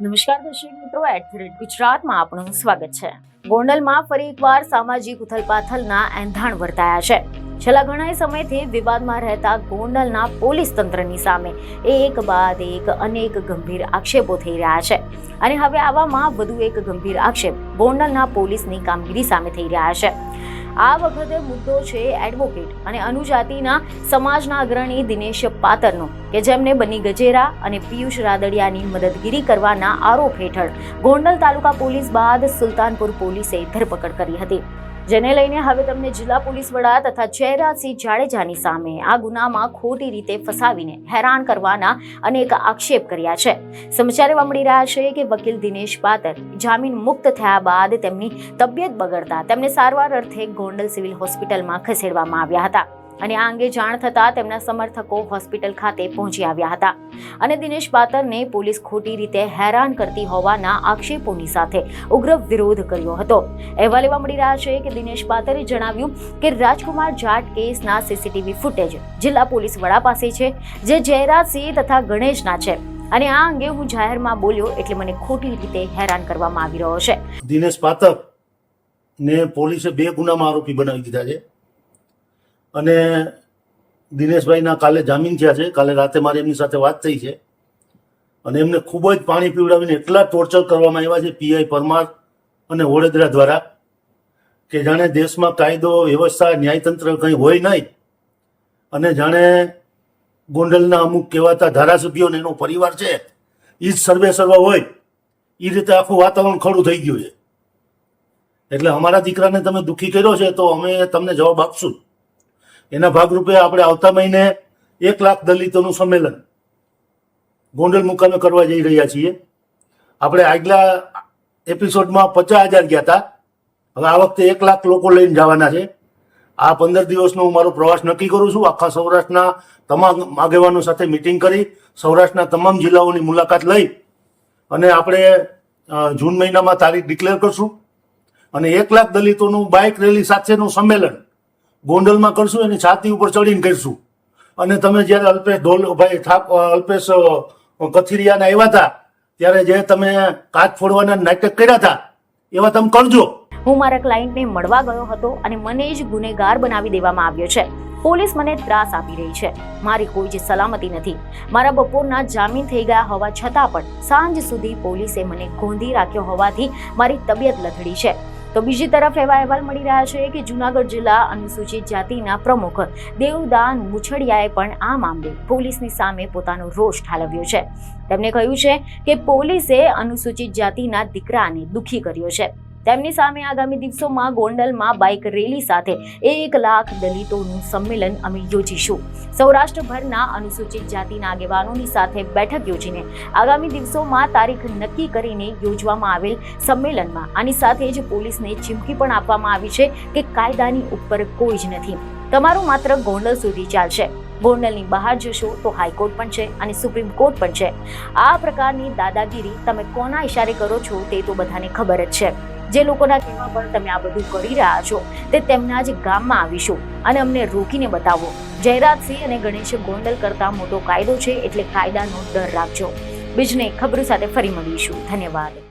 નમસ્કાર દર્શક મિત્રો, ગુજરાતમાં આપનું સ્વાગત છે। ગોંડલમાં ફરી એકવાર સામાજિક ઉથલપાથલના એંધાણ વર્તાયા છે। છેલ્લા ઘણા સમયથી વિવાદમાં રહેતા ગોંડલના પોલીસ તંત્રની સામે એક બાદ એક અનેક ગંભીર આક્ષેપો થઈ રહ્યા છે અને હવે આવામાં વધુ એક ગંભીર આક્ષેપ ગોંડલના પોલીસની કામગીરી સામે થઈ રહ્યા છે। આ વખતે મુદ્દો છે એડવોકેટ અને અનુજાતિના સમાજના અગ્રણી દિનેશ પાતરનો, કે જેમને બની ગજેરા અને પિયુષ રાદડિયાની મદદગીરી કરવાના આરોપ હેઠળ ગોંડલ તાલુકા પોલીસ બાદ સુલતાનપુર પોલીસે ધરપકડ કરી હતી, જેને લઈને હવે તમને જિલ્લા પોલીસ વડા તથા જયરાજસિંહ જાડેજાની સામે આ ગુનામાં ખોટી રીતે ફસાવીને હેરાન કરવાના અનેક આક્ષેપ કર્યા છે। સમાચાર એવા મળી રહ્યા છે કે વકીલ દિનેશ પાતર જામીન મુક્ત થયા બાદ તેમની તબિયત બગડતા તેમને સારવાર અર્થે ગોંડલ સિવિલ હોસ્પિટલમાં ખસેડવામાં આવ્યા હતા અને આ અંગે જાણ થતાં તેમના સમર્થકો હોસ્પિટલ ખાતે પહોંચી આવ્યા હતા અને દિનેશ પાતરને પોલીસ ખોટી રીતે હેરાન કરતી હોવાના આક્ષેપોની સાથે ઉગ્ર વિરોધ કર્યો હતો। અહેવાલ એવા મળી રહ્યા છે કે દિનેશ પાતરે જણાવ્યું કે રાજકુમાર જાટ કેસના સીસીટીવી ફૂટેજ જિલ્લા પોલીસ વડા પાસે છે, જે જયરાજસિંહ તથા ગણેશના છે અને આ અંગે હું જાહેરમાં બોલ્યો એટલે મને ખોટી રીતે હેરાન કરવામાં આવી રહ્યો છે। દિનેશ પાતર ને પોલીસે 2 ગુનામાં આરોપી બનાવી દીધા છે અને દિનેશભાઈના કાલે જામીન થયા છે। કાલે રાતે મારી એમની સાથે વાત થઈ છે અને એમને ખૂબ જ પાણી પીવડાવીને એટલા ટોર્ચર કરવામાં આવ્યા છે પીઆઈ પરમાર અને વડોદરા દ્વારા કે જાણે દેશમાં કાયદો વ્યવસ્થા ન્યાયતંત્ર કંઈ હોય નહીં અને જાણે ગોંડલના અમુક કહેવાતા ધારાસભ્યોને એનો પરિવાર છે એ જ સર્વે હોય એ રીતે આખું વાતાવરણ ખડું થઈ ગયું છે। એટલે અમારા દીકરાને તમે દુઃખી કર્યો છે તો અમે તમને જવાબ આપશું। એના ભાગરૂપે આપણે આવતા મહિને 1 લાખ દલિતોનું સંમેલન ગોંડલ મુકામે કરવા જઈ રહ્યા છીએ। આપણે આગલા એપિસોડમાં 50,000 ગયા હતા, હવે આ વખતે 1 લાખ લોકો લઈને જવાના છે। આ 15 દિવસનો હું મારો પ્રવાસ નક્કી કરું છું। આખા સૌરાષ્ટ્રના તમામ આગેવાનો સાથે મિટિંગ કરી સૌરાષ્ટ્રના તમામ જિલ્લાઓની મુલાકાત લઈ અને આપણે જૂન મહિનામાં તારીખ ડિક્લેર કરશું અને 1 લાખ દલિતોનું બાઇક રેલી સાથેનું સંમેલન ગોંડલમાં કરશું, એની છાતી ઉપર ચડીને કરીશું। અને તમે જ્યારે અલ્પેશ કથિરિયાના આવ્યા હતા ત્યારે જે તમે કાચ ફોડવાના નાટક કર્યા હતા એવા તમે કરજો। હું મારા ક્લાયન્ટને મળવા ગયો હતો અને મને જ ગુનેગાર બનાવી દેવામાં આવ્યો છે। પોલીસ મને ત્રાસ આપી રહી છે, મારી કોઈ જ સલામતી નથી। મારા બપોરના જામીન થઈ ગયા હોવા છતાં પણ સાંજ સુધી પોલીસે મને ગોંધી રાખ્યો હોવાથી મારી તબિયત લથડી છે। તો બીજી તરફ એવા અહેવાલ મળી રહ્યા છે કે જૂનાગઢ જિલ્લા અનુસૂચિત જાતિના પ્રમુખ દેવદાન મુછડિયાએ પણ આ મામલે પોલીસની સામે પોતાનો રોષ ઠાલવ્યો છે। તેમણે કહ્યું છે કે પોલીસે અનુસૂચિત જાતિના દીકરાને દુઃખી કર્યો છે। તેમની સામે આગામી દિવસોમાં ગોંડલમાં બાઇક રેલી સાથે 1 લાખ દલિતોનું સંમેલન અમે યોજીશું। સૌરાષ્ટ્રભરના અનુસૂચિત જાતિના આગેવાનોની સાથે બેઠક યોજીને આગામી દિવસોમાં તારીખ નક્કી કરીને યોજવામાં આવેલ સંમેલનમાં આની સાથે જ પોલીસને ચીમકી પણ આપવામાં આવી છે કે કાયદાની ઉપર કોઈ જ નથી, તમારું માત્ર ગોંડલ સુધી ચાલશે। ગોંડલની બહાર જશો તો હાઈકોર્ટ પણ છે અને સુપ્રીમ કોર્ટ પણ છે। આ પ્રકારની દાદાગીરી તમે કોના ઇશારે કરો છો તે તો બધાને ખબર જ છે। જે લોકોના કહેવા પર તમે આ બધું કરી રહ્યા છો તે તેમના જ ગામમાં આવીશું અને અમને રોકીને બતાવો। જયરાજસિંહ અને ગણેશ ગોંડલ કરતા મોટો કાયદો છે, એટલે કાયદાનો ડર રાખજો। બીજને ખબરો સાથે ફરી મળીશું। ધન્યવાદ।